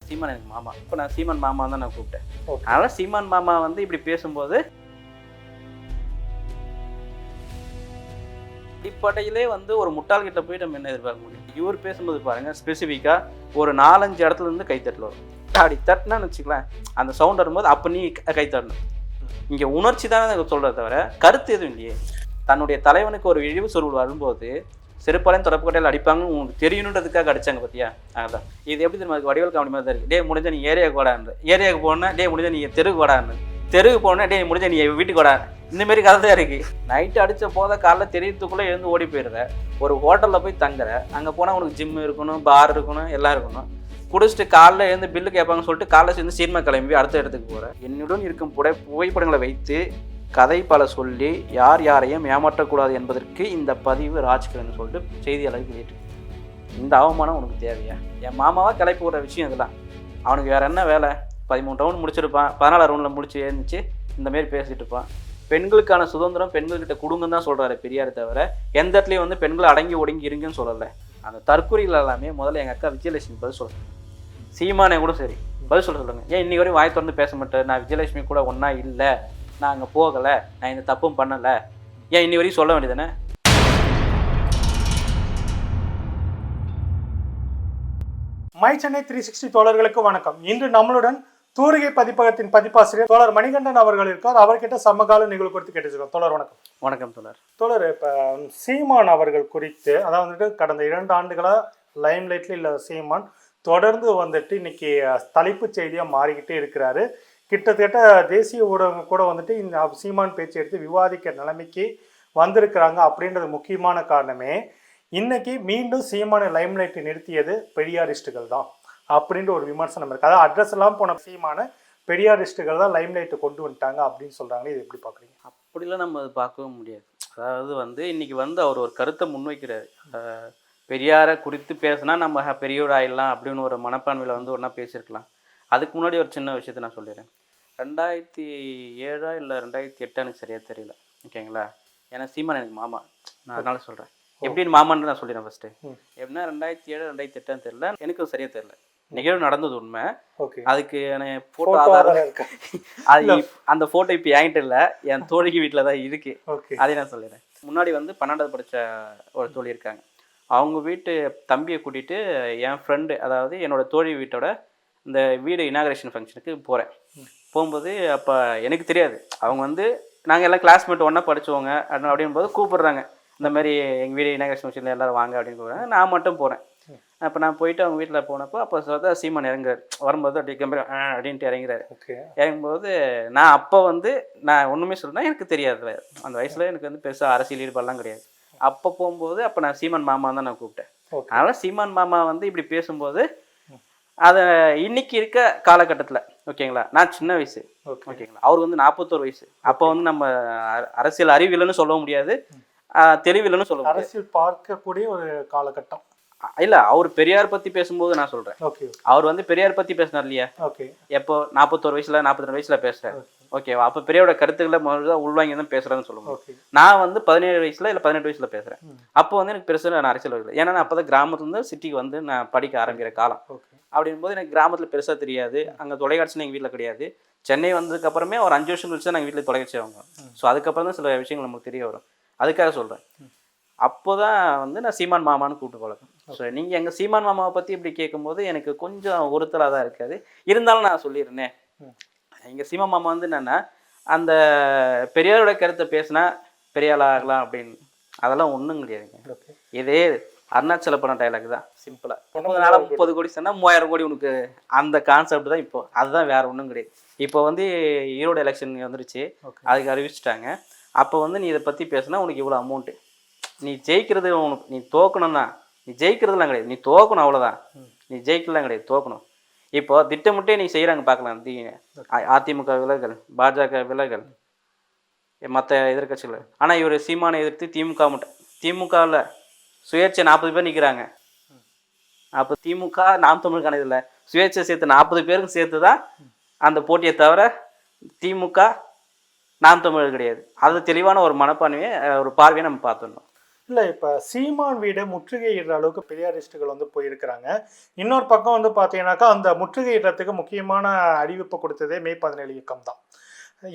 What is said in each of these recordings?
சீமான் எனக்கு மாமா. இப்போ நான் சீமான் மாமா தான் நான் கூப்பிட்டேன். அதனால் சீமான் மாமா வந்து இப்படி பேசும்போது அடிப்படையிலே வந்து ஒரு முட்டாள்கிட்ட போய் நம்ம என்ன எதிர்பார்க்க முடியும்? இவர் பேசும்போது பாருங்கள், ஸ்பெசிஃபிக்காக ஒரு 4-5 இடத்துல இருந்து கைத்தட்டல் வரும். அப்படி தட்டினான்னு வச்சுக்கலாம், அந்த சவுண்ட் வரும்போது அப்போ நீ கைத்தட்டணும். இங்கே உணர்ச்சி தானே சொல்கிறத தவிர கருத்து எதுவும் இல்லையே. தன்னுடைய தலைவனுக்கு ஒரு இழிவு சொல் வரும்போது செருப்பாலையும் தொடப்பு கட்டையில் அடிப்பாங்கன்னு உங்களுக்கு தெரியணுன்றதுக்காக அடித்தாங்க பார்த்தியா? அதான் இது எப்படி தெரியுமா? அதுக்கு வடிவேல் காமெடி மாதிரி தான் இருக்குது. டே முடிஞ்ச நீ ஏரியாவுக்கு வாடான்னு, ஏரியாவுக்கு போனால் டே முடிஞ்ச நீ தெருவுக்கு வாடான்னு, தெருவுக்கு போனால் டே முடிஞ்ச நீ வீட்டுக்கு வாடா. இந்தமாரி கதை தான் இருக்குது. நைட்டு அடித்த போத காலைல தெரியறதுக்குள்ளே எழுந்து ஓடி போயிடுற. ஒரு ஹோட்டலில் போய் தங்குற, அங்கே போனால் உனக்கு ஜிம் இருக்கணும், பார் இருக்கணும், எல்லாம் இருக்கணும். குடிச்சிட்டு காலைல எழுந்து பில்லு கேட்பாங்கன்னு சொல்லிட்டு காலைல சேர்ந்து சினிமா கிளம்பி அடுத்த இடத்துக்கு போகிறேன். என்னுடன் இருக்கும் புகைப்படங்களை வைத்து கதை பல சொல்லி யார் யாரையும் ஏமாற்றக்கூடாது என்பதற்கு இந்த பதிவு ராஜ்கிரன் சொல்லிட்டு செய்தியாளருக்கு வெளியிட்டு. இந்த அவமானம் உனக்கு தேவையா? என் மாமாவாக கிளப்பி விடுற விஷயம் இதெல்லாம். அவனுக்கு வேறு என்ன வேலை? 13 ரவுண்ட் முடிச்சிருப்பான், 14 ரவுண்டில் முடிச்சு எழுந்துச்சு இந்தமாரி பேசிகிட்டு இருப்பான். பெண்களுக்கான சுதந்திரம் பெண்கள்கிட்ட கொடுங்கன்னு தான் சொல்கிறாரு பெரியார், தவிர எந்த இடத்துலையும் வந்து பெண்கள் அடங்கி ஒடுங்கி இருங்கன்னு சொல்லலை. அந்த தற்கொலைகள் எல்லாமே முதல்ல எங்கள் அக்கா விஜயலட்சுமி பதில் சொல்கிறேன். சீமானே கூட சரி பதில் சொல்லுங்கள். ஏன் இன்னி வரையும் வாய் திறந்து பேச மாட்டேன்? நான் விஜயலட்சுமி கூட ஒன்றா இல்லை, நான் அங்கே போகலை, நான் இந்த தப்பும் பண்ணலை, ஏன் இன்னி வரையும் சொல்ல வேண்டியதானே? மை சென்னை 360 தோழர்களுக்கு வணக்கம். இன்று நம்மளுடன் தூரிகை பதிப்பகத்தின் பதிப்பாசிரியர் தோழர் மணிகண்டன் அவர்கள் இருக்கார். அவர்கிட்ட சமகால நிகழ்வு குறித்து கேட்டுருக்கோம். தோழர் வணக்கம். வணக்கம் தோழர். தோழர், இப்போ சீமான் அவர்கள் குறித்து, அதாவது வந்துட்டு கடந்த 2 ஆண்டுகளாக லைம்லைட்ல இல்லை சீமான் தொடர்ந்து வந்துட்டு இன்னைக்கு தலைப்புச் செய்தியாக மாறிக்கிட்டே இருக்கிறாரு. கிட்டத்தட்ட தேசிய ஊடகம் கூட வந்துட்டு இந்த சீமான் பேச்சு எடுத்து விவாதிக்கிற நிலைமைக்கு வந்திருக்கிறாங்க. அப்படின்றது முக்கியமான காரணமே இன்னைக்கு மீண்டும் சீமானை லைம்லைட்டை நிறுத்தியது பெரியாரிஸ்டுகள் தான் அப்படின்ற ஒரு விமர்சனம் இருக்குது. அதாவது அட்ரஸ் எல்லாம் போன சீமான பெரியாரிஸ்டுகள் தான் லைம்லைட்டை கொண்டு வந்துட்டாங்க அப்படின்னு சொல்கிறாங்க. இது எப்படி பார்க்குறீங்க? அப்படிலாம் நம்ம அது பார்க்கவும் முடியாது. அதாவது வந்து இன்றைக்கி வந்து அவர் ஒரு கருத்தை முன்வைக்கிறார். பெரியாரை குறித்து பேசினா நம்ம பெரியோர் ஆயிடலாம் அப்படின்னு ஒரு மனப்பான்மையில் வந்து ஒன்றா பேசியிருக்கலாம். அதுக்கு முன்னாடி ஒரு சின்ன விஷயத்தை நான் சொல்லிடுறேன். 2007 இல்லை 2008 எனக்கு சரியாக தெரியல, ஓகேங்களா? ஏன்னா சீமான் எனக்கு மாமா, நான் அதனால சொல்கிறேன். எப்படின்னு மாமான்னு நான் சொல்லிடுறேன் ஃபஸ்ட்டு. எப்படின்னா 2007 2008 தெரியல, எனக்கு சரியாக தெரியல. நிகழ்வு நடந்தது உண்மை. அதுக்கு எனக்கு ஃபோட்டோ ஆதாரம் அது அந்த ஃபோட்டோ இப்போ என்கிட்ட இல்லை, என் தோழிக்கு வீட்டில் தான் இருக்குது. அதை நான் சொல்லிடுறேன். முன்னாடி வந்து 12வது படித்த ஒரு தோழி இருக்காங்க. அவங்க வீட்டு தம்பியை கூட்டிகிட்டு என் ஃப்ரெண்டு, அதாவது என்னோடய தோழி வீட்டோட இந்த வீடு இனாகரேஷன் ஃபங்க்ஷனுக்கு போகிறேன். போகும்போது அப்போ எனக்கு தெரியாது, அவங்க வந்து நாங்கள் எல்லாம் கிளாஸ்மேட் ஒன்றா படித்தவங்க அப்படின்போது கூப்பிட்றாங்க, இந்த மாதிரி எங்கள் வீடு இனாகரேஷன் ஃபங்க்ஷனில் எல்லோரும் வாங்க அப்படின்னு கூப்பிட்றாங்க. நான் மட்டும் போகிறேன். அப்போ நான் போயிட்டு அவங்க வீட்டில் போனப்போ அப்போ சொல்ல சீமான் இறங்குறாரு. வரும்போது அப்படி கம்பெனி அப்படின்ட்டு இறங்குறாரு. இறங்கும்போது நான் அப்போ வந்து நான் ஒன்றுமே சொல்கிறேன், எனக்கு தெரியாது. அந்த வயசில் எனக்கு வந்து பெருசாக அரசியல் ஈடுபாடெலாம் கிடையாது. அப்போ போகும்போது அப்போ நான் சீமான் மாமா தான் நான் கூப்பிட்டேன். அதனால் சீமான் மாமா வந்து இப்படி பேசும்போது அதை இன்னைக்கு இருக்க காலகட்டத்தில், ஓகேங்களா, நான் சின்ன வயசு, ஓகேங்களா, அவர் வந்து 41 வயசு. அப்போ வந்து நம்ம அரசியல் அறிவில்லைன்னு சொல்ல முடியாது, தெளிவில்லைன்னு சொல்ல முடியாது. அரசியல் பார்க்கக்கூடிய ஒரு காலகட்டம் இல்லை. அவர் பெரியார் பற்றி பேசும்போது நான் சொல்கிறேன், அவர் வந்து பெரியார் பற்றி பேசினார் இல்லையா? எப்போ 41 வயசில் 42 வயசில் பேசுகிறேன், ஓகேவா? அப்போ பெரியாரோட கருத்துக்களை முதல்ல உள்வாங்கி தான் பேசுகிறேன்னு சொல்லுவோம். நான் வந்து 17 வயசில் இல்லை 18 வயசில் பேசுகிறேன். அப்போ வந்து எனக்கு பெருசாக நான் அரசியல் வரல. ஏன்னா நான் அப்போ தான் கிராமத்துலேருந்து சிட்டிக்கு வந்து நான் படிக்க ஆரம்பிக்கிற காலம். அப்படின்போது எனக்கு கிராமத்தில் பெருசாக தெரியாது. அங்கே தொலைக்காட்சி எங்கள் வீட்டில் கிடையாது. சென்னை வந்ததுக்கப்புறமே ஒரு 5 வருஷம் கழிச்சு தான் நாங்கள் வீட்டில் தொலைக்காட்சி அவங்க. ஸோ அதுக்கப்புறம் தான் சில விஷயங்கள் நமக்கு தெரிய வரும். அதுக்காக சொல்கிறேன். அப்போ தான் வந்து நான் சீமான் மாமான்னு கூப்பிட்டு பழக்கம். ஸோ நீங்கள் எங்கள் சீமான் மாமாவை பற்றி இப்படி கேட்கும்போது எனக்கு கொஞ்சம் ஒருத்தலாக தான் இருக்காது. இருந்தாலும் நான் சொல்லிடுறேனே, எங்கள் சீமான் மாமா வந்து என்னென்னா, அந்த பெரியாரோட கருத்தை பேசினா பெரியாள் ஆகலாம் அப்படின்னு அதெல்லாம் ஒன்றும் கிடையாதுங்க. இதே அருணாச்சல படம் டைலாக் தான். சிம்பிளாக 30 கோடி சொன்னால் 3000 கோடி உனக்கு, அந்த கான்செப்ட் தான் இப்போ. அதுதான் வேறு ஒன்றும் கிடையாது. இப்போ வந்து ஈரோடு எலெக்ஷன் வந்துருச்சு, அதுக்கு அறிவிச்சிட்டாங்க. அப்போ வந்து நீ இதை பற்றி பேசுனா உனக்கு இவ்வளோ அமௌண்ட்டு, நீ ஜெயிக்கிறது உனக்கு, நீ தோக்கணும் தான், நீ ஜெயிக்கிறதுலாம் கிடையாது, நீ தோக்கணும், அவ்வளோதான். நீ ஜெயிக்கலாம் கிடையாது, தோக்கணும். இப்போ திட்டமிட்டே நீ செய்கிறாங்க பார்க்கலாம். அதிமுக விலகல், பாஜக விலகல், மற்ற எதிர்கட்சிகள். ஆனால் இவர் சீமானை எதிர்த்து திமுகவில் சுயேட்சை 40 பேர் நிற்கிறாங்க. அப்போ திமுக நாம் தமிழுக்கான இதில் சுயேட்சை சேர்த்து 40 பேருக்கும் சேர்த்து தான் அந்த போட்டியை, தவிர திமுக நாம் தமிழ் கிடையாது. அது தெளிவான ஒரு மனப்பான்மையை, ஒரு பார்வையை நம்ம பார்த்துடணும். இல்லை இப்போ சீமான் வீடு முற்றுகையிடுற அளவுக்கு பெரியாரிஸ்டுகள் வந்து போயிருக்கிறாங்க. இன்னொரு பக்கம் வந்து பார்த்தீங்கன்னாக்கா அந்த முற்றுகையிடுறதுக்கு முக்கியமான அறிவிப்பு கொடுத்ததே மே 17 இயக்கம் தான்.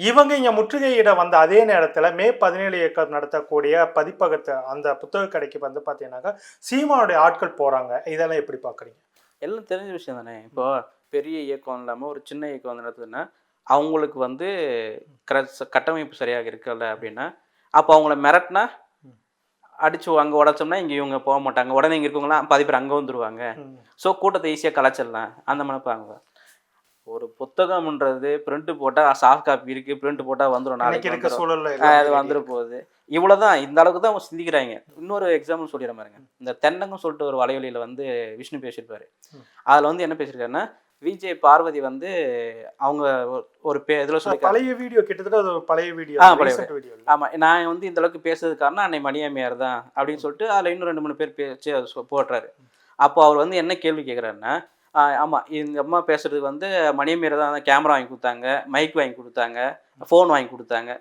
இவங்க இங்கே முற்றுகையிட வந்த அதே நேரத்தில் மே 17 இயக்கம் நடத்தக்கூடிய பதிப்பகத்தை அந்த புத்தக கடைக்கு வந்து பார்த்தீங்கன்னாக்கா சீமானுடைய ஆட்கள் போகிறாங்க. இதெல்லாம் எப்படி பார்க்குறீங்க? எல்லாம் தெரிஞ்ச விஷயம் தானே. இப்போ பெரிய இயக்கம் இல்லாமல் ஒரு சின்ன இயக்கம் வந்து நடத்துதுன்னா அவங்களுக்கு வந்து கட்டமைப்பு சரியாக இருக்கல அப்படின்னா அப்போ அவங்கள மிரட்டினா அடிச்சு அங்கே உடச்சோம்னா இங்கே இவங்க போக மாட்டாங்க, உடனே இங்கே இருக்கவங்களாம் பாதி பேர் அங்கே வந்துடுவாங்க. ஸோ கூட்டத்தை ஈஸியாக கலைச்சிடலாம் அந்த மனப்பாங்க. ஒரு புத்தகம்ன்றது பிரிண்ட் போட்டால் சாஃப்ட் காப்பி இருக்குது, பிரிண்ட் போட்டால் வந்துடும், நாளைக்கு இருக்க சூழலில் அது வந்துட போகுது. இவ்வளோதான், இந்த அளவுக்கு தான் அவங்க சிந்திக்கிறாங்க. இன்னொரு எக்ஸாம்பிள் சொல்லிடுற மாதிரிங்க, இந்த தென்னங்கும் சொல்லிட்டு ஒரு வலைவலியில் வந்து விஷ்ணு பேசியிருப்பாரு. அதில் வந்து என்ன பேசியிருக்காருன்னா விஜய் பார்வதி வந்து அவங்க ஒரு இதில் சொல்லி பழைய வீடியோ கிட்டத்தட்ட அது ஒரு பழைய வீடியோ. ஆமாம், நான் வந்து இந்த அளவுக்கு பேசுறது காரணம் அன்னை மணியம்மையார் தான் அப்படின்னு சொல்லிட்டு அதில் இன்னும் 2-3 பேர் பேச்சு அது போடுறாரு. அப்போ அவர் வந்து என்ன கேள்வி கேட்குறாருன்னா, ஆமாம் இந்த அம்மா பேசுறதுக்கு வந்து மணியம்மையார் தான் கேமரா வாங்கி கொடுத்தாங்க, மைக் வாங்கி கொடுத்தாங்க, ஃபோன் வாங்கி கொடுத்தாங்க.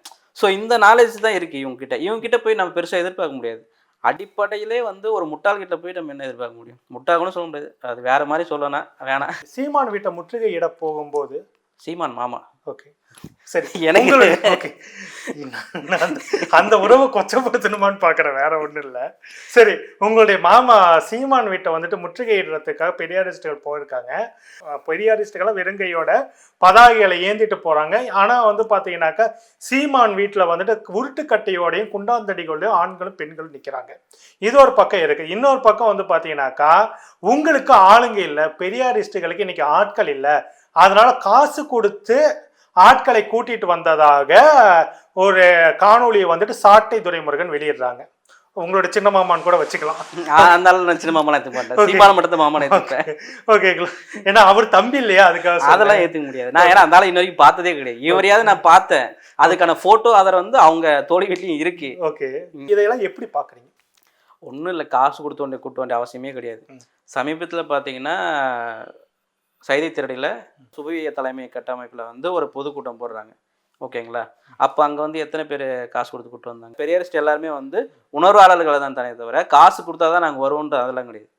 ஸோ இந்த நாலேஜ் தான் இருக்குது இவங்ககிட்ட போய் நம்ம பெருசாக எதிர்பார்க்க முடியாது. அடிப்படையிலே வந்து ஒரு முட்டாள்கிட்ட போய் நம்ம என்ன எதிர்பார்க்க முடியும்? முட்டாள்னு சொல்ல முடியாது, அது வேற மாதிரி சொல்லணும், வேணாம். சீமான் வீட்டை முற்றுகையிட போகும்போது சீமான் மாமா ஓகே சரி எனக்கு ஓகே அந்த உறவை கொச்சப்படுத்தணுமான்னு பார்க்குறேன், வேற ஒன்றும் இல்லை. சரி, உங்களுடைய மாமா சீமான் வீட்டை வந்துட்டு முற்றுகையிடுறதுக்காக பெரியாரிஸ்டுகள் போயிருக்காங்க. பெரியாரிஸ்டுகளை வெறுங்கையோட பதாகைகளை ஏந்திட்டு போகிறாங்க. ஆனால் வந்து பார்த்தீங்கன்னாக்கா சீமான் வீட்டில் வந்துட்டு உருட்டுக்கட்டையோடையும் குண்டாந்தடிகளோடையும் ஆண்களும் பெண்களும் நிற்கிறாங்க. இது ஒரு பக்கம் இருக்குது. இன்னொரு பக்கம் வந்து பார்த்தீங்கன்னாக்கா உங்களுக்கு ஆளுங்க இல்லை, பெரியாரிஸ்டுகளுக்கு இன்னைக்கு ஆட்கள் இல்லை, அதனால காசு கொடுத்து ஆட்களை கூட்டிட்டு வந்ததாக ஒரு காணொலியை வந்துட்டு சாட்டை துரைமுருகன் வெளியிடுறாங்க. உங்களோட சின்ன மாமான்னு கூட வச்சுக்கலாம். சின்ன மாமா மட்டும் மாமா ஓகேங்களா? ஏன்னா அவர் தம்பி இல்லையா, அதுக்காக அதெல்லாம் ஏத்துக்க முடியாது. நான் ஏன்னா அந்த இன்ன வரைக்கும் பார்த்ததே கிடையாது. இவரையாவது நான் பார்த்தேன், அதுக்கான போட்டோ அதில் வந்து அவங்க தோழி வீட்லையும் இருக்கு. ஓகே, இதையெல்லாம் எப்படி பாக்குறீங்க? ஒன்றும் இல்லை, காசு கொடுத்து கூட்ட வேண்டிய அவசியமே கிடையாது. சமீபத்தில் பார்த்தீங்கன்னா சைதை திரடியில் சுபவிய தலைமை கட்டமைப்பில் வந்து ஒரு பொதுக்கூட்டம் போடுறாங்க, ஓகேங்களா? அப்போ அங்கே வந்து எத்தனை பேர் காசு கொடுத்து கூட்டு வந்தாங்க? பெரியாரிஸ்ட் எல்லாருமே வந்து உணர்வாளர்களை தான் தானே தவிர காசு கொடுத்தா தான் நாங்கள் வருவோன்ற அதெல்லாம் கிடையாது.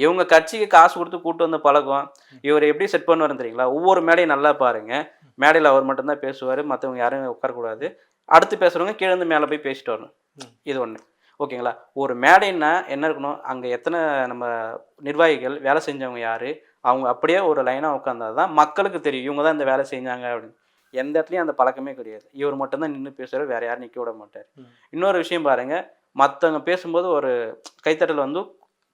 இவங்க கட்சிக்கு காசு கொடுத்து கூட்டு வந்து பழக்கம். இவர் எப்படி செட் பண்ணுவார் தெரியுங்களா? ஒவ்வொரு மேடையும் நல்லா பாருங்க, மேடையில் அவர் மட்டும்தான் பேசுவார், மற்றவங்க யாரும் உட்காரக்கூடாது, அடுத்து பேசுகிறவங்க கீழே இருந்து மேலே போய் பேசிட்டு வரணும். இது ஒன்று, ஓகேங்களா? ஒரு மேடைன்னா என்ன இருக்கணும், அங்கே எத்தனை நம்ம நிர்வாகிகள் வேலை செஞ்சவங்க யார், அவங்க அப்படியே ஒரு லைனாக உட்காந்தா தான் மக்களுக்கு தெரியும் இவங்க தான் இந்த வேலை செஞ்சாங்க அப்படின்னு. எந்த இடத்துலையும் அந்த பழக்கமே கிடையாது. இவர் மட்டும்தான் நின்று பேசுவார், வேறு யாரும் நிற்க விட மாட்டார். இன்னொரு விஷயம் பாருங்கள், மற்றவங்க பேசும்போது ஒரு கைத்தட்டல் வந்து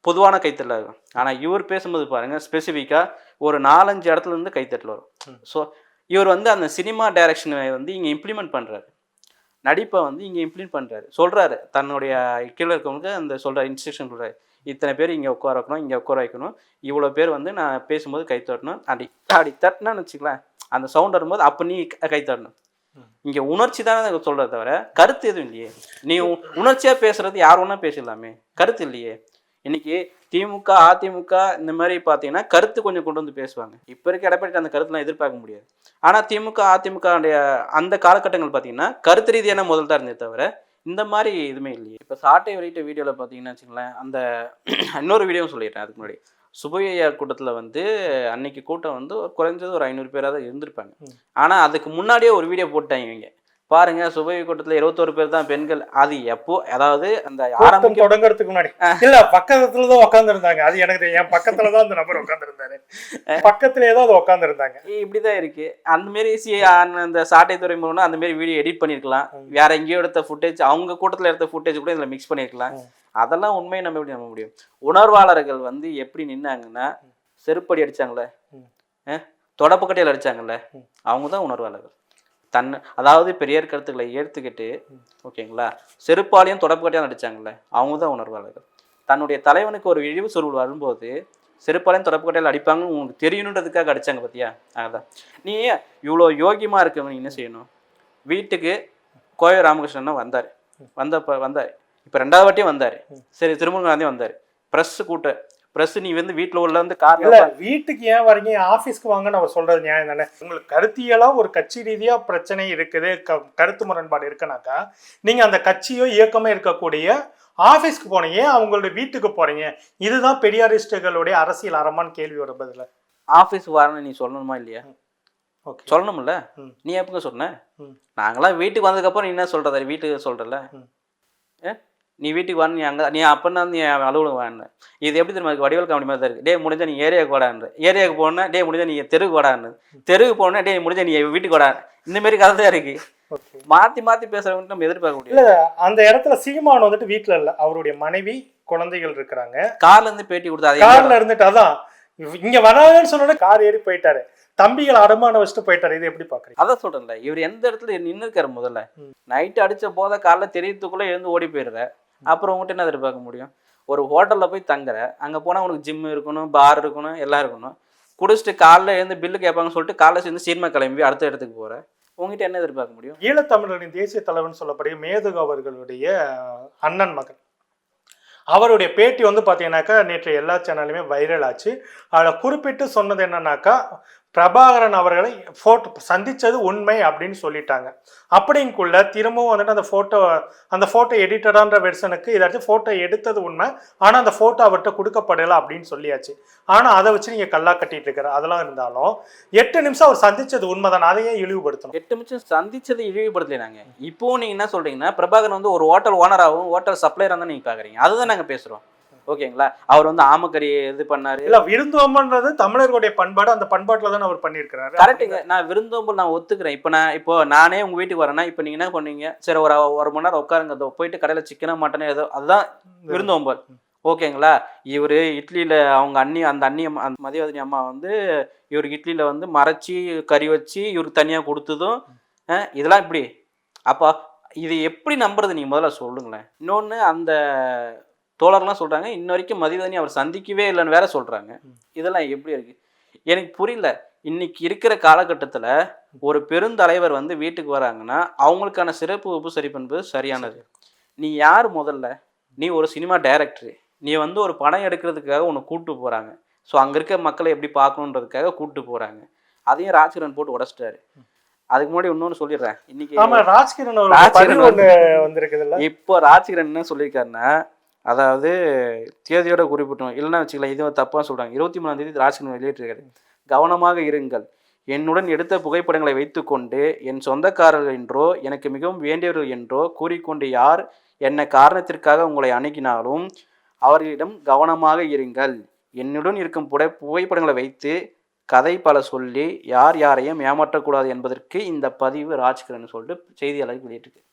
பொதுவான கைத்தட்டல் இருக்கும். ஆனால் இவர் பேசும்போது பாருங்கள் ஸ்பெசிஃபிக்காக ஒரு 4-5 இடத்துலேருந்து கைத்தட்டல் வரும். ஸோ இவர் வந்து அந்த சினிமா டைரக்ஷனை வந்து இங்கே இம்ப்ளிமெண்ட் பண்ணுறாரு, நடிப்பை வந்து இங்கே இம்ப்ளிமெண்ட் பண்ணுறாரு, சொல்கிறாரு தன்னுடைய கீழே இருக்கவங்களுக்கு அந்த சொல்கிற இன்ஸ்ட்ரக்ஷன் சொல்கிறாரு, இத்தனை பேர் இங்கே உட்கார வைக்கணும், இங்கே உட்கார வைக்கணும், இவ்வளோ பேர் வந்து நான் பேசும்போது கை தட்டணும், அப்படி தட்டினான்னு வச்சுக்கலாம், அந்த சவுண்ட் வரும்போது அப்போ நீ கை தட்டணும். இங்கே உணர்ச்சி தானே சொல்கிறத தவிர கருத்து எதுவும் இல்லையே. நீ உணர்ச்சியாக பேசுறது யார் ஒன்றா பேசலாமே, கருத்து இல்லையே. இன்னைக்கு திமுக அதிமுக இந்த மாதிரி பார்த்தீங்கன்னா கருத்து கொஞ்சம் கொண்டு வந்து பேசுவாங்க. இப்போ இருக்க எடப்பாடி அந்த கருத்துலாம் எதிர்பார்க்க முடியாது. ஆனால் திமுக அதிமுக அந்த காலகட்டங்கள் பார்த்தீங்கன்னா கருத்து ரீதியான முதல் தான் இருந்தே தவிர இந்த மாதிரி எதுவுமே இல்லையே. இப்போ சாட்டை வெளியிட்ட வீடியோவில் பார்த்தீங்கன்னா வச்சுங்களேன், அந்த இன்னொரு வீடியோவும் சொல்லிடுறேன். அதுக்கு முன்னாடி சுபையா கூட்டத்தில் வந்து அன்னைக்கு கூட்டம் வந்து குறைஞ்சது ஒரு 500 பேராக தான் இருந்திருப்பாங்க. ஆனால் அதுக்கு முன்னாடியே ஒரு வீடியோ போட்டாங்க இவங்க பாருங்க, சுபை கூட்டத்தில் 21 பேர் தான் பெண்கள். அது எப்போ, அதாவது அந்த ஆரம்பம் தொடங்குறதுக்கு முன்னாடி இல்ல பக்கத்துல தான் உட்கார்ந்து இருந்தாங்க. அது எனக்கு என் பக்கத்துல தான் அந்த நபர் உட்கார்ந்து இருந்தாரு, பக்கத்துல ஏதோ உட்கார்ந்து இருந்தாங்க. இப்படிதான் இருக்கு. அந்த மாதிரி அந்த சாட்டை துறைமுகம் அந்த மாதிரி வீடியோ எடிட் பண்ணிருக்கலாம், வேற எங்கேயோ எடுத்த ஃபுட்டேஜ், அவங்க கூட்டத்தில் எடுத்த ஃபுட்டேஜ் கூட இதுல மிக்ஸ் பண்ணிருக்கலாம். அதெல்லாம் உண்மையை நம்ம எப்படி நம்ப முடியும்? உணர்வாளர்கள் வந்து எப்படி நின்னாங்கன்னா, செருப்படி அடிச்சாங்களே, தொடப்புக்கட்டையில் அடிச்சாங்கல்ல, அவங்க தான் உணர்வாளர்கள். அதாவது பெரியார் கருத்துக்களை ஏற்றுக்கிட்டு, ஓகேங்களா, செருப்பாலையும் தொடப்புக்கட்டையும் அடிச்சாங்கல்ல, அவங்க தான் உணர்வாளர்கள். தன்னுடைய தலைவனுக்கு ஒரு இழிவு சொல் வரும்போது செருப்பாலையும் தொடப்புக்கட்டையில் அடிப்பாங்கன்னு உங்களுக்கு தெரியணுன்றதுக்காக அடிச்சாங்க பார்த்தியா? அதான் நீ இவ்வளோ யோகியமாக இருக்கவங்க என்ன செய்யணும்? வீட்டுக்கு கோவை ராமகிருஷ்ணன் வந்தார், வந்தார் இப்போ 2வது வாட்டியும் வந்தார். சரி, திருமுருகன் காந்தி வந்தார். ப்ரெஸ் நீ வந்து வீட்டில் உள்ள வந்து வீட்டுக்கு ஏன் வரீங்க, ஆஃபீஸ்க்கு வாங்கன்னு அவர் சொல்றது நியாயம் தானே? உங்களுக்கு கருத்தியெல்லாம் ஒரு கட்சி ரீதியாக பிரச்சனை இருக்குது, கருத்து முரண்பாடு இருக்குனாக்கா நீங்கள் அந்த கட்சியோ இயக்கமே இருக்கக்கூடிய ஆபீஸ்க்கு போனீங்க, அவங்களுடைய வீட்டுக்கு போறீங்க, இதுதான் பெரியாரிஸ்டுகளுடைய அரசியல் அறமான்னு கேள்வி வரும் பதில. ஆஃபீஸ்க்கு வரணும் நீ சொல்லணுமா இல்லையா? சொல்லணும்ல. நீ எப்பங்க சொன்ன? நாங்களாம் வீட்டுக்கு வந்ததுக்கப்புறம் நீ என்ன சொல்றது? வீட்டுக்கு சொல்றல. நீ வீட்டுக்கு வர, நீ அப்பன்னா நீ அலுவலகம் வாங்க. இது எப்படி தெரியுமா? வடிவேல் காமெடி மாதிரி தான் இருக்கு. டே முடிஞ்சா நீ ஏரியாவுக்கு வாடான்னு, ஏரியாவுக்கு போனா டே முடிஞ்சா நீ தெருவுக்கு வாடான்னு, தெருவுக்கு போனா டே முடிஞ்சா நீ வீட்டுக்கு வாடா. இந்த மாதிரி கதை தான் இருக்கு. மாத்தி மாத்தி பேசுறவங்க நம்ம எதிர்பார்க்க முடியும். இல்ல அந்த இடத்துல சீமான் வந்துட்டு வீட்டுல இல்ல, அவருடைய மனைவி குழந்தைகள் இருக்கிறாங்க. கார்ல இருந்து பேட்டி கொடுத்தா கார்ல இருந்துட்டு அதான் இங்க வராங்கன்னு சொன்னோட கார் ஏறி போயிட்டாரு. தம்பிகள் அடமான வச்சுட்டு போயிட்டாரு. இது எப்படி பாக்குறீங்க? அதான் சொல்றேன்ல, இவர் எந்த இடத்துல நின்று இருக்காரு? முதல்ல நைட்டு அடிச்ச போத காலைல தெரியறதுக்குள்ள எழுந்து ஓடி போயிடுற. அப்புறம் உங்கள்கிட்ட என்ன எதிர்பார்க்க முடியும்? ஒரு ஹோட்டலில் போய் தங்குற, அங்கே போனால் உனக்கு ஜிம் இருக்கணும், பார் இருக்கணும், எல்லாம் இருக்கணும். குடிச்சிட்டு காலைல எழுந்து பில்லு கேட்பாங்கன்னு சொல்லிட்டு காலைல சேர்ந்து சினிமா கிளம்பி அடுத்த இடத்துக்கு போகிற. உங்ககிட்ட என்ன எதிர்பார்க்க முடியும்? ஈழத்தமிழரின் தேசிய தலைவர்னு சொல்லக்கூடிய மேதகு அவர்களுடைய அண்ணன் மகன், அவருடைய பேட்டி வந்து பார்த்தீங்கன்னாக்கா நேற்று எல்லா சேனலுமே வைரல் ஆச்சு. அதில் குறிப்பிட்டு சொன்னது என்னன்னாக்கா, பிரபாகரன் அவர்களை சந்திச்சது உண்மை அப்படின்னு சொல்லிட்டாங்க. அப்படிங்குள்ள திரும்பவும் வந்துட்டு அந்த ஃபோட்டோ எடிட்டடான்ற வெர்ஷனுக்கு இதாச்சும் ஃபோட்டோ எடுத்தது உண்மை, ஆனால் அந்த ஃபோட்டோ அவர்கிட்ட கொடுக்கப்படலை அப்படின்னு சொல்லியாச்சு. ஆனால் அதை வச்சு நீங்கள் கல்லா கட்டிட்டு இருக்கிற அதெல்லாம் இருந்தாலும் 8 நிமிஷம் அவர் சந்திச்சது உண்மை தான். அதையே இழிவுபடுத்தணும். 8 நிமிஷம் சந்திச்சதை இழிவுபடுத்தலை. நாங்கள் இப்போ நீங்கள் என்ன சொல்கிறீங்கன்னா, பிரபாகரன் வந்து ஒரு ஹோட்டல் ஓனராகவும் ஹோட்டல் சப்ளையராக தான் நீங்கள் பார்க்குறீங்க. அதுதான் நாங்கள் பேசுகிறோம். ஓகேங்களா? அவர் வந்து ஆமக்கறி இது பண்ணாரு. இல்ல, விருந்தோம்பல்ன்றது தமிழர்களுடைய பண்பாடு. அந்த பண்பாட்டில் தான் அவர் பண்ணியிருக்கிறாரு. கரெக்டுங்க. நான் விருந்தோம்பல் நான் ஒத்துக்கிறேன். இப்போ நானே உங்கள் வீட்டுக்கு வரேன்னா, இப்போ நீங்கள் என்ன பண்ணுவீங்க? சரி, ஒரு மணி நேரம் உட்காருங்க, போயிட்டு கடையில் சிக்கனோ மட்டனோ ஏதோ, அதுதான் விருந்தோம்பல். ஓகேங்களா? இவர் இட்லியில் அவங்க அந்த மதியவதனி அம்மா வந்து இவருக்கு இட்லியில் வந்து மறைச்சி கறி வச்சு இவருக்கு தனியாக கொடுத்ததும் இதெல்லாம் இப்படி. அப்போ இது எப்படி நம்புறது? நீங்கள் முதல்ல சொல்லுங்களேன். இன்னொன்று, அந்த தோழர்லாம் சொல்கிறாங்க இன்ன வரைக்கும் மதிவதனி அவர் சந்திக்கவே இல்லைன்னு வேற சொல்கிறாங்க. இதெல்லாம் எப்படி இருக்கு? எனக்கு புரியல. இன்னைக்கு இருக்கிற காலகட்டத்தில் ஒரு பெருந்தலைவர் வந்து வீட்டுக்கு வராங்கன்னா அவங்களுக்கான சிறப்பு உபசரிப்பு என்பது சரியானது. நீ யார்? முதல்ல நீ ஒரு சினிமா டைரக்டரு. நீ வந்து ஒரு படம் எடுக்கிறதுக்காக உன்னை கூப்பிட்டு போகிறாங்க. ஸோ அங்கே இருக்க மக்களை எப்படி பார்க்கணுன்றதுக்காக கூப்பிட்டு போகிறாங்க. அதையும் ராஜ்கிரண் போட்டு உடச்சிட்டாரு. அதுக்கு முன்னாடி இன்னொன்று சொல்லிடுறேன். இன்னைக்கு இப்போ ராஜ்கிரண் என்ன சொல்லியிருக்காருன்னா, அதாவது தேதியோட குறிப்பிட்டோம் இல்லைன்னா வச்சுக்கலாம், இது தப்பாக சொல்கிறாங்க. 23ஆம் தேதி ராஜ்கிரண் வெளியிட்டிருக்காரு. கவனமாக இருங்கள், என்னுடன் எடுத்த புகைப்படங்களை வைத்துக்கொண்டு என் சொந்தக்காரர்கள் என்றோ எனக்கு மிகவும் வேண்டியவர்கள் என்றோ கூறிக்கொண்டு யார் என்ன காரணத்திற்காக உங்களை அணுகினாலும் அவர்களிடம் கவனமாக இருங்கள். என்னுடன் இருக்கும் புகைப்படங்களை வைத்து கதை பல சொல்லி யார் யாரையும் ஏமாற்றக்கூடாது என்பதற்கு இந்த பதிவு ராஜ்கிரண் சொல்லிட்டு செய்தியாளருக்கு வெளியிட்டிருக்கு.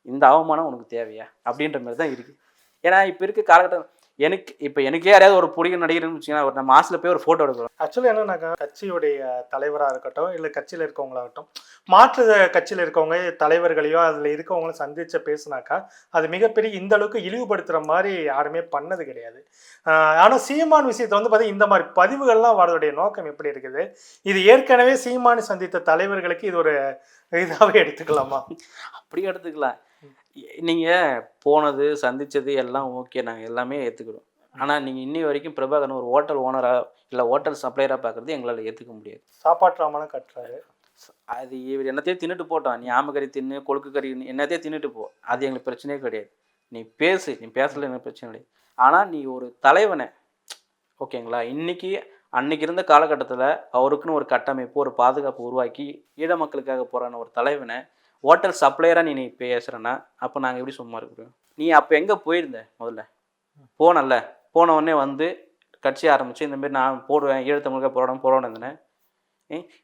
இந்த அவமானம் உனக்கு தேவையா அப்படின்ற மாதிரி தான் இருக்குது. ஏன்னா இப்போ இருக்க காலகட்டம் எனக்கே யாராவது ஒரு பிடிக்க நடிகர்னு வச்சுங்கன்னா நம்ம மாசில் போய் ஒரு ஃபோட்டோ எடுக்கிறோம். ஆக்சுவலி என்னன்னாக்கா, கட்சியுடைய தலைவராக இருக்கட்டும் இல்லை கட்சியில் இருக்கவங்களாகட்டும், மாற்று கட்சியில் இருக்கவங்க தலைவர்களையோ அதில் இருக்கவங்களும் சந்திச்சு பேசுனாக்கா அது மிகப்பெரிய இந்த அளவுக்கு இழிவுபடுத்துகிற மாதிரி யாருமே பண்ணது கிடையாது. ஆனால் சீமான் விஷயத்தை வந்து பார்த்தீங்கன்னா இந்த மாதிரி பதிவுகள்லாம் வரதுடைய நோக்கம் எப்படி இருக்குது? இது ஏற்கனவே சீமானு சந்தித்த தலைவர்களுக்கு இது ஒரு இதாகவே எடுத்துக்கலாமா? அப்படியே எடுத்துக்கலாம். நீங்கள் போனது சந்தித்தது எல்லாம் ஓகே, நாங்கள் எல்லாமே ஏற்றுக்கிறோம். ஆனால் நீங்கள் இன்னி வரைக்கும் பிரபாகரன் ஒரு ஹோட்டல் ஓனராக இல்லை ஹோட்டல் சப்ளையராக பார்க்குறது எங்களால் ஏற்றுக்க முடியாது. சாப்பாட்டுறாமலாம் கட்டுறாரு. அது இவர் என்னத்தையும் தின்னுட்டு போட்டான். நீ ஆமக்கறி தின்னு, கொழுக்கு கறி என்னத்தையும் தின்னுட்டு போ, அது எங்களுக்கு பிரச்சனையே கிடையாது. நீ பேசல எனக்கு பிரச்சனை கிடையாது. ஆனால் நீ ஒரு தலைவனை, ஓகேங்களா, அன்னைக்கு இருந்த காலகட்டத்தில் அவருக்குன்னு ஒரு கட்டமைப்பு ஒரு பாதுகாப்பு உருவாக்கி ஈழ மக்களுக்காக போகிறான ஒரு தலைவனை ஹோட்டல் சப்ளையராக நீ பேசுகிறேன்னா அப்போ நாங்கள் எப்படி சும்மா இருக்கிறோம்? நீ அப்போ எங்கே போயிருந்த? முதல்ல போனவுடனே வந்து கட்சி ஆரம்பித்து இந்தமாரி நான் போடுவேன், ஈழத்தமிழுக்காக போராடம் இருந்தேன்.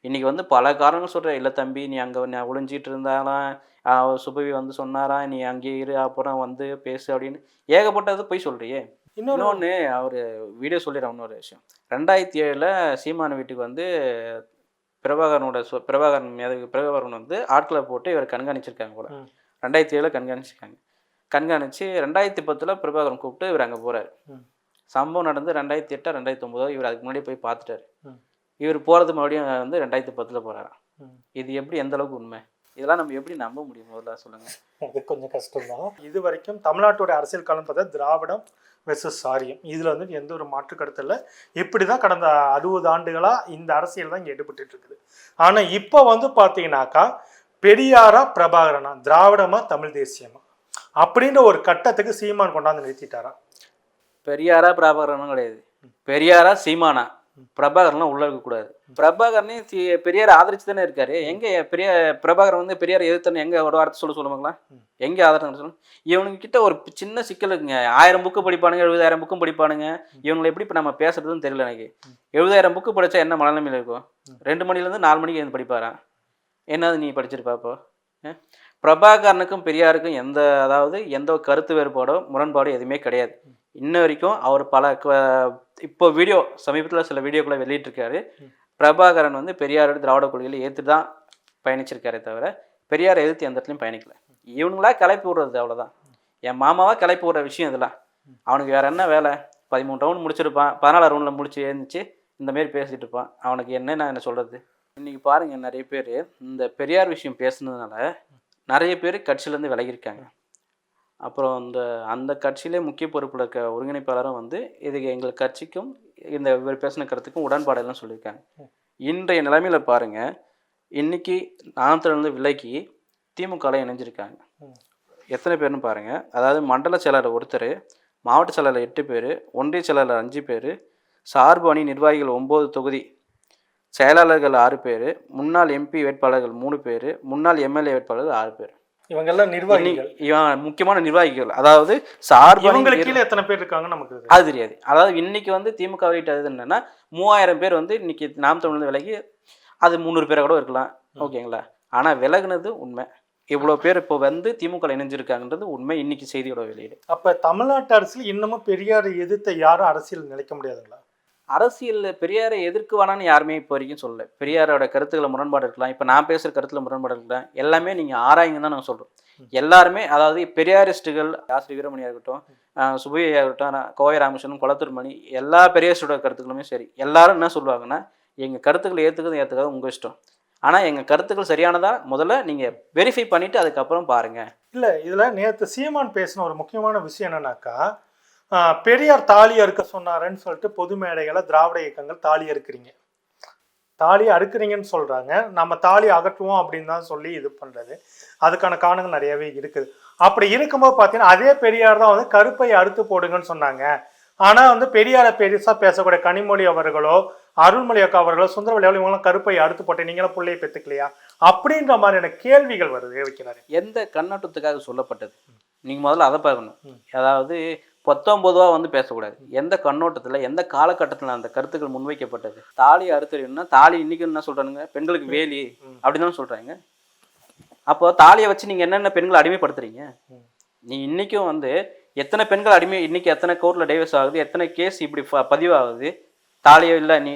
இன்றைக்கி வந்து பல காரணங்கள் சொல்கிறேன். இல்லை தம்பி, நீ அங்கே நான் ஒளிஞ்சிட்டு இருந்தாலாம், சுபவி வந்து சொன்னாரா, நீ அங்கே இரு, அப்புறம் வந்து பேசு அப்படின்னு ஏகப்பட்டது போய் சொல்கிறியே. இன்னொன்று அவர் வீடியோ சொல்லிடுறேன். இன்னொரு விஷயம், 2007 சீமான வீட்டுக்கு வந்து பிரபாகரன் வந்து ஆட்களை போட்டு இவர் கண்காணிச்சிருக்காங்க போல. 2007 கண்காணிச்சிருக்காங்க. கண்காணித்து 2010 பிரபாகரன் கூப்பிட்டு இவர் அங்கே போகிறார். சம்பவம் நடந்து 2008 2009 இவர் அதுக்கு முன்னாடி போய் பார்த்துட்டாரு. இவர் போகிறது மறுபடியும் வந்து 2010 போகிறாராம். இது எப்படி, எந்த அளவுக்கு உண்மை? இதெல்லாம் நம்ம எப்படி நம்ப முடியும்? முதல்ல சொல்லுங்கள். அது கொஞ்சம் கஷ்டம்தான். இது வரைக்கும் தமிழ்நாட்டோட அரசியல் காலம் பார்த்தா திராவிடம் வெர்சஸ் சாரியம், இதில் வந்து எந்த ஒரு மாற்று கருத்து இல்லை. இப்படி தான் கடந்த 60 ஆண்டுகளாக இந்த அரசியல் தான் இங்கே எடுபட்டு இருக்குது. ஆனால் இப்போ வந்து பார்த்தீங்கன்னாக்கா பெரியாரா பிரபாகரனா, திராவிடமா தமிழ் தேசியமா அப்படின்ற ஒரு கட்டத்துக்கு சீமான் கொண்டாந்து நிறுத்திட்டாரா? பெரியாரா பிரபாகரனும் கிடையாது, பெரியாரா சீமானா, பிரபாகரன்லாம் உள்ள இருக்கக்கூடாது. பிரபாகரனே பெரியார் ஆதரிச்சு தானே இருக்காரு. எங்க பிரபாகரன் வந்து பெரியார் எதிர்த்தன்னு எங்க ஒரு வார்த்தை சொல்லுவாங்களா? எங்க ஆதரவு சொல்லணும்? இவனுங்க கிட்ட ஒரு சின்ன சிக்கல் இருக்குங்க. 1000 புக்கு படிப்பானுங்க, 70,000 புக்கும் படிப்பானுங்க. இவங்களை எப்படி இப்போ நம்ம பேசுறதுன்னு தெரியல எனக்கு. 70,000 புக்கு படிச்சா என்ன மனநிலைமையில் இருக்கும்? 2 மணிலேருந்து 4 மணிக்கு எழுந்து படிப்பாரான். என்னது நீ படிச்சிருப்பா இப்போ? பிரபாகரனுக்கும் பெரியாருக்கும் எந்த கருத்து வேறுபாடோ முரண்பாடோ எதுவுமே கிடையாது. இன்ன வரைக்கும் அவர் இப்போ சமீபத்தில் சில வீடியோக்களை வெளியிட்டிருக்காரு. பிரபாகரன் வந்து பெரியாரோட திராவிட கொள்கையில் ஏற்றுட்டு தான் பயணிச்சிருக்காரே தவிர பெரியாரை எதிர்த்து எந்த இடத்துலையும் பயணிக்கல. இவனுங்களா கிளப்பி விடுறது, அவ்வளோதான். என் மாமாவா கிளப்பி விடுற விஷயம் இதெல்லாம். அவனுக்கு வேற என்ன வேலை? 13 ரவுண்ட் முடிச்சிருப்பான், 14 ரவுண்டில் முடிச்சு எழுந்துச்சு இந்தமாரி பேசிகிட்டு இருப்பான். அவனுக்கு நான் என்ன சொல்கிறது? இன்றைக்கி பாருங்கள், நிறைய பேர் இந்த பெரியார் விஷயம் பேசுனதுனால நிறைய பேர் கட்சியிலேருந்து விலகியிருக்காங்க. அப்புறம் அந்த கட்சியிலே முக்கிய பொறுப்பில் இருக்க ஒருங்கிணைப்பாளரும் வந்து இதுக்கு எங்கள் கட்சிக்கும் இந்த இவர் பேசின கருத்துக்கும் உடன்பாடெல்லாம் சொல்லியிருக்காங்க. இன்றைய நிலைமையில் பாருங்கள், இன்றைக்கி நாமத்திலிருந்து விலகி திமுகவில் இணைஞ்சிருக்காங்க. எத்தனை பேர்னு பாருங்கள். அதாவது மண்டல செயலாளர் ஒருத்தர், மாவட்ட செயலாளர் 8 பேர், ஒன்றிய செயலாளர் 5 பேர், சார்பு அணி நிர்வாகிகள் 9 தொகுதி, செயலாளர்கள் 6 பேர், முன்னாள் எம்பி வேட்பாளர்கள் 3 பேர், முன்னாள் எம்எல்ஏ வேட்பாளர்கள் 6 பேர். இவங்கெல்லாம் நிர்வாகிகள், முக்கியமான நிர்வாகிகள். அதாவது சார்பு இவங்களுக்கு கீழே எத்தனை பேர் இருக்காங்க நமக்கு அது தெரியாது. அதாவது இன்னைக்கு வந்து திமுக வெளியிட்டது என்னன்னா 3000 பேர் வந்து இன்னைக்கு நாம் தமிழ் விலகி, அது 300 பேரை கூட இருக்கலாம், ஓகேங்களா? ஆனால் விலகுனது உண்மை. இவ்வளோ பேர் இப்போ வந்து திமுக இணைஞ்சிருக்காங்கன்றது உண்மை. இன்னைக்கு செய்தியோட வெளியீடு. அப்போ தமிழ்நாட்டு அரசியல் இன்னமும் பெரியாரை எதிர்த்த யாரும் அரசியல் நிலைக்க முடியாதுங்களா? அரசியலில் பெரியாரை எதிர்க்குவானான்னு யாருமே இப்போ வரைக்கும் சொல்லலை. பெரியாரோட கருத்துக்களை முரண்பாடு இருக்கலாம், இப்போ நான் பேசுகிற கருத்தில் முரண்பாடு இருக்கலாம், எல்லாமே நீங்கள் ஆராய்ங்க தான் நான் சொல்கிறோம். எல்லாருமே, அதாவது பெரியாரிஸ்டுகள், ஆசிரியர் வீரமணியாக இருக்கட்டும், சுபையா இருக்கட்டும், கோவை ராமகிருஷ்ணன், குளத்தூர் மணி, எல்லா பெரியாரிஸ்டோட கருத்துக்களுமே சரி, எல்லாரும் என்ன சொல்லுவாங்கன்னா, எங்கள் கருத்துக்களை ஏற்றுக்காது உங்கள் இஷ்டம், ஆனால் எங்கள் கருத்துக்கள் சரியானதா முதல்ல நீங்கள் வெரிஃபை பண்ணிவிட்டு அதுக்கப்புறம் பாருங்கள். இல்லை, இதில் நேற்று சீமான் பேசின ஒரு முக்கியமான விஷயம் என்னன்னாக்கா, பெரியார் தாலி அறுக்க சொன்னாருன்னு சொல்லிட்டு பொது மேடைகளை திராவிட இயக்கங்கள் தாலி அறுக்கிறீங்கன்னு சொல்கிறாங்க. நம்ம தாலி அகற்றுவோம் அப்படின்னு தான் சொல்லி இது பண்ணுறது. அதுக்கான காரணங்கள் நிறையவே இருக்குது. அப்படி இருக்கும்போது பார்த்தீங்கன்னா அதே பெரியார் தான் வந்து கருப்பை அறுத்து போடுங்கன்னு சொன்னாங்க. ஆனால் வந்து பெரியாரை பெருசாக பேசக்கூடிய கனிமொழி அவர்களோ, அருள்மொழி அக்கா அவர்களோ, சுந்தரவல்லியாவோ, இவங்களாம் கருப்பை அறுத்து போட்டேன், நீங்களும் பிள்ளையை பெற்றுக்கலையா அப்படின்ற மாதிரியான கேள்விகள் வருது வைக்கிறாரு. எந்த கண்ணோட்டத்துக்காக சொல்லப்பட்டது நீங்கள் முதல்ல அதை பார்க்கணும். அதாவது 19 வந்து பேசக்கூடாது. எந்த கண்ணோட்டத்தில், எந்த காலகட்டத்தில் அந்த கருத்துக்கள் முன்வைக்கப்பட்டது? தாலி அறுத்தறிவுன்னா தாலி இன்னைக்கு என்ன சொல்றானுங்க, பெண்களுக்கு வேலி அப்படின்னு சொல்றாங்க. அப்போ தாலியை வச்சு நீங்க என்னென்ன பெண்களை அடிமைப்படுத்துறீங்க? நீ இன்னைக்கும் வந்து எத்தனை பெண்கள் இன்னைக்கு எத்தனை கோர்ட்ல டைவர்ஸ் ஆகுது, எத்தனை கேஸ் இப்படி பதிவாகுது? தாலியோ இல்லை. நீ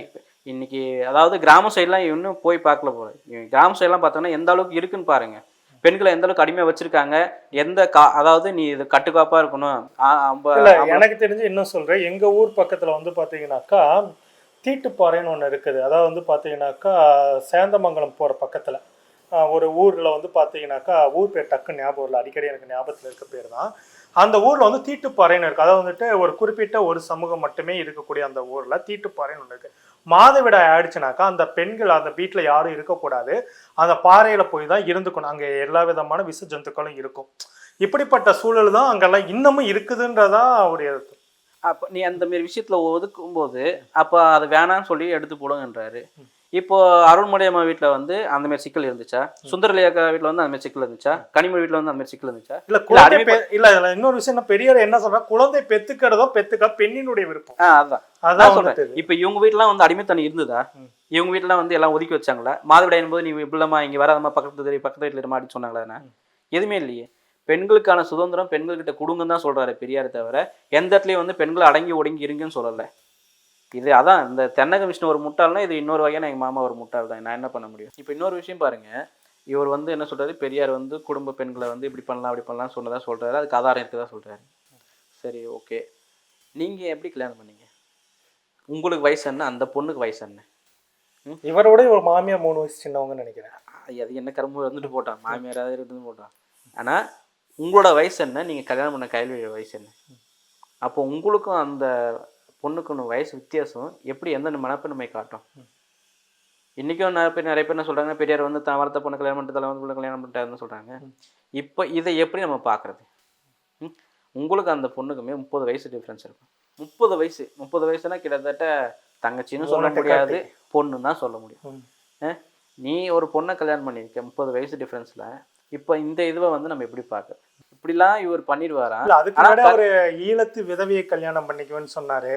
இன்னைக்கு அதாவது கிராம சைட்லாம் இன்னும் போய் பார்க்கல போல. கிராம சைட்லாம் பார்த்தோன்னா எந்த அளவுக்கு இருக்குன்னு பாருங்க. பெண்களை எந்த அளவுக்கு அடிமையாக வச்சிருக்காங்க, அதாவது நீ இது கட்டுக்காப்பா இருக்கணும். எனக்கு தெரிஞ்சு இன்னும் சொல்றேன், எங்க ஊர் பக்கத்துல வந்து பாத்தீங்கன்னாக்கா தீட்டுப்பாறைன்னு ஒன்று இருக்குது. அதாவது வந்து பாத்தீங்கன்னாக்கா சேந்தமங்கலம் போற பக்கத்துல ஒரு ஊர்ல வந்து பாத்தீங்கன்னாக்கா, ஊர் பேர் டக்கு ஞாபகம் இல்லை, அடிக்கடி எனக்கு ஞாபகத்துல இருக்க பேர் தான். அந்த ஊர்ல வந்து தீட்டுப்பாறைன்னு இருக்கு. அதாவது வந்துட்டு ஒரு குறிப்பிட்ட ஒரு சமூகம் மட்டுமே இருக்கக்கூடிய அந்த ஊர்ல தீட்டுப்பாறைன்னு ஒன்று இருக்கு. மாதவிடாய் ஆயிடுச்சுனாக்கா அந்த பெண்கள் அந்த வீட்டில் யாரும் இருக்கக்கூடாது, அந்த பாறையில் போய் தான் இருந்துக்கணும். அங்கே எல்லா விதமான விச ஜந்துக்களும் இருக்கும். இப்படிப்பட்ட சூழல் தான் அங்கெல்லாம் இன்னமும் இருக்குதுன்றதா அவருடைய. அப்போ நீ அந்த மாரி விஷயத்தில் ஒதுக்கும்போது அப்போ அது வேணான்னு சொல்லி எடுத்து போடுங்கன்றாரு. இப்போ அருள்மொழி அம்மா வீட்டில் வந்து அந்த மாதிரி சிக்கல் இருந்துச்சா? சுந்தரலியாக்கா வீட்டில் வந்து அந்த மாதிரி சிக்கல் இருந்துச்சா? கனிமொழி வீட்டில் வந்து அந்த மாதிரி சிக்கல் இருந்துச்சா? இல்ல இன்னொரு விஷயம் பெரியார் என்ன சொல்றா, குழந்தை பெத்துக்க பெண்ணினுடைய விருப்பம். அதான் சொல்றேன். இப்போ இவங்க வீட்டுலாம் வந்து அடிமைத்தனம் இருந்ததா? இவங்க வீட்டுலாம் வந்து எல்லாம் ஒதுக்கி வச்சாங்களா? மாதவிடாயின் போது நீ இப்படிலாமா இங்கே வராதமா, பக்கத்து வீட்டில் இருமா அப்படின்னு சொன்னாங்களா? எதுவுமே இல்லையே. பெண்களுக்கான சுதந்திரம் பெண்கள்கிட்ட கொடுங்கன்னு தான் சொல்றாரு பெரியார், தவிர எந்த இடத்துலையும் வந்து பெண்களை அடங்கி ஒடுங்கி இருங்கன்னு சொல்லலை. இது அதான் இந்த தென்னக விஷ்ணு ஒரு முட்டாள்னா இது இன்னொரு வகையான எங்கள் மாமா ஒரு முட்டாள் தான். நான் என்ன பண்ண முடியும்? இப்போ இன்னொரு விஷயம் பாருங்க, இவர் வந்து என்ன சொல்றாரு, பெரியார் வந்து குடும்ப பெண்களை வந்து இப்படி பண்ணலாம் அப்படி பண்ணலாம் சொன்னதா சொல்றாரு, அதுக்கு ஆதாரம் இருக்குதா சொல்றாரு. சரி, ஓகே. நீங்க எப்படி கல்யாணம் பண்ணீங்க? உங்களுக்கு வயசு என்ன, அந்த பொண்ணுக்கு வயசு என்ன? இவரோட ஒரு மாமியார் 3 வயசு சின்னவங்கன்னு நினைக்கிறேன். அது என்ன கரும்பு வந்துட்டு போட்டான், மாமியாராவது இருந்து போட்டான். ஆனால் உங்களோட வயசு என்ன, நீங்கள் கல்யாணம் பண்ண கையில் வயசு என்ன? அப்போ உங்களுக்கும் அந்த பொண்ணுக்கு ஒன்று வயசு வித்தியாசம் எப்படி எந்த மனப்பெருமை காட்டும்? இன்றைக்கும் நிறைய பேர் என்ன சொல்கிறாங்க, பெரியார் வந்து தான் வளர்த்த பொண்ணு கல்யாணம் பண்ணிட்டு தலை வந்து கல்யாணம் பண்ணிட்டாருன்னு சொல்கிறாங்க. இப்போ இதை எப்படி நம்ம பார்க்குறது? உங்களுக்கு அந்த பொண்ணுக்குமே 30 வயசு டிஃப்ரென்ஸ் இருக்கும். 30 வயசுனா கிட்டத்தட்ட தங்கச்சின்னு சொல்ல முடியாது, பொண்ணுன்னு தான் சொல்ல முடியும். நீ ஒரு பொண்ணை கல்யாணம் பண்ணியிருக்க 30 வயசு டிஃப்ரென்ஸில். இப்போ இந்த இதுவை வந்து நம்ம எப்படி பார்க்க, இப்படிலாம் இவர் பண்ணிடுவாரா? அதுக்கு ஒரு ஈழத்து விதவியை கல்யாணம் பண்ணிக்குவேன்னு சொன்னாரு.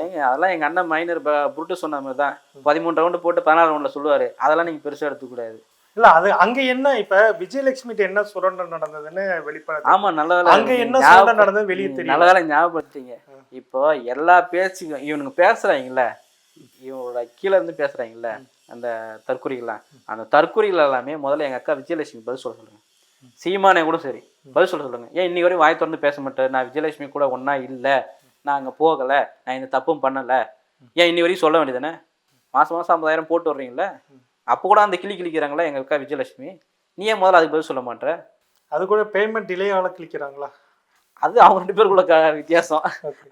ஏங்க அதெல்லாம் எங்க அண்ணன் மைனர் புருட்டு சொன்ன மாதிரி தான். 13 ரவுண்டு போட்டு 14 ரவுண்டில் சொல்லுவாரு. அதெல்லாம் நீங்க பெருசா எடுத்துக்கூடாது. இல்ல அது அங்க என்ன இப்ப விஜயலட்சுமிட்ட என்ன சுரண்டல் நடந்ததுன்னு வெளிப்பட. ஆமா, நல்ல அங்க என்ன சுரண்டல் நடந்தது வெளியே தெரியும். நல்ல வேலை ஞாபகப்படுத்தீங்க. இப்போ எல்லா பேச்சுக்கும் இவனுங்க பேசுறாங்கல்ல, இவனோட கீழே இருந்து பேசுறாங்கல்ல அந்த தற்குறிகள்லாம், அந்த தற்குறிகள் எல்லாமே முதல்ல எங்க அக்கா விஜயலட்சுமி பதில் சொல்ல சொல்லுங்க. சீமானே கூட சரி பதில் சொல்ல சொல்லுங்க. ஏன் இன்னைக்கு வரையும் வாய் திறந்து பேச மாட்டேன், நான் விஜயலட்சுமி கூட ஒன்னா இல்லை, நான் அங்கே போகலை, நான் இந்த தப்பும் பண்ணலை, ஏன் இன்னி வரையும் சொல்ல வேண்டியதானே? மாதம் 50,000 போட்டு வர்றீங்களே, அப்போ கூட அந்த கிளிக்கிறாங்களா எங்கள் அக்கா விஜயலட்சுமி, நீ ஏன் முதல்ல அதுக்கு பதில் சொல்ல மாட்டேற? அது கூட பேமெண்ட் டிலே ஆல கிளிக்கிறாங்களா? அது அவங்க 2 பேருக்குள்ள வித்தியாசம்.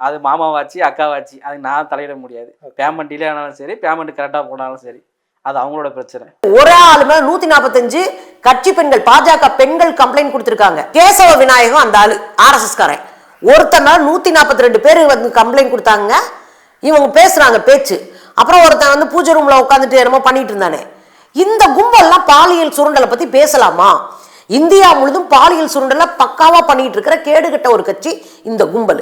அது மாமாவாச்சு அக்காவாச்சு, அதுக்கு நான் தலையிட முடியாது. பேமெண்ட் டிலே ஆனாலும் சரி, பேமெண்ட் கரெக்டாக போனாலும் சரி, அது அவங்களோட பிரச்சனை. ஒரு ஆளு மேல 145 கட்சி பெண்கள் பாஜக பெண்கள் கம்ப்ளைண்ட் கொடுத்திருக்காங்க. கேசவ விநாயகம் அந்த ஆளு ஆர்எஸ்எஸ் காரன், ஒருத்தர் மேல 142 பேர் வந்து கம்ப்ளைண்ட் கொடுத்தாங்க. இவங்க பேசுறாங்க பேச்சு. அப்புறம் ஒருத்தன் வந்து பூஜை ரூம்ல உட்காந்துட்டு என்னமோ பண்ணிட்டு இருந்தானே. இந்த கும்பல்லாம் பாலியல் சுரண்டலை பத்தி பேசலாமா? இந்தியா முழுதும் பாலியல் சுரண்டலை பக்காவா பண்ணிட்டு இருக்கிற கேடுகட்ட ஒரு கட்சி இந்த கும்பல்.